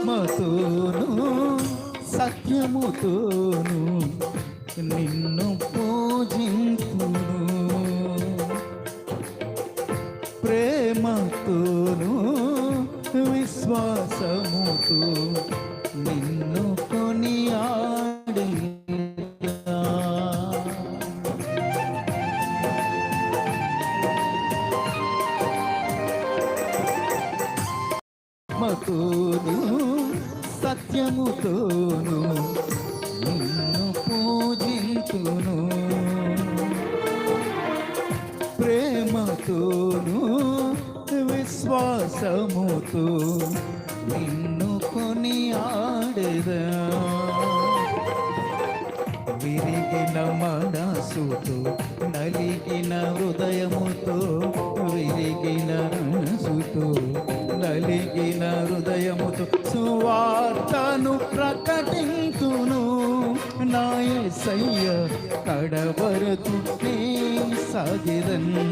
ఆత్మతోను సత్యముతోను నిన్ను పూజింతును, ప్రేమతోను విశ్వాసముతో నిన్ను కొనియాడెదా. ఆత్మతోను సత్యముతోను నిన్ను పూజింతును, ప్రేమతోను విశ్వాసముతో నిన్ను కొనియాడెదా. విరిగిన మనసుతో నలిగిన హృదయముతో, విరిగిన మనసుతో నలిగిన హృదయముతో సువార్తను ప్రకటింతును, నా యేసయ్య కడవరకు నే సాగెదను.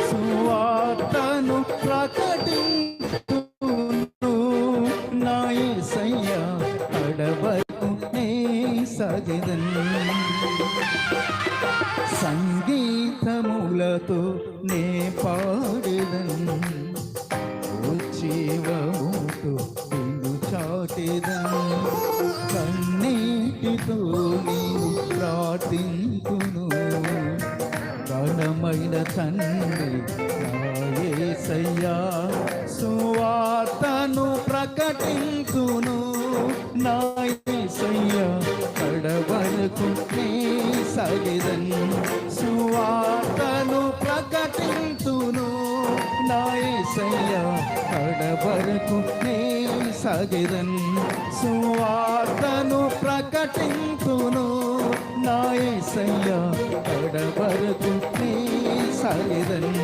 సువార్తను ప్రకటింతును, నా యేసయ్య కడవరకు నే సాగెదను. సంగీతములతో నే పాడెదను, ఉజ్జీవముతో నిన్ను చాటెదను. కన్నీటితో నీవు ప్రార్థింతును, ఘనమైన తండ్రి నా యేసయ్యా. సువార్తను ప్రకటింతును, నా యేసయ్య కడవరకు నే సాగెదను. సువార్తను ప్రకటింతును, నా యేసయ్య కడవరకు నే సాగెదను. సువార్తను ప్రకటింతును, నా యేసయ్య కడవరకు నే సాగెదను.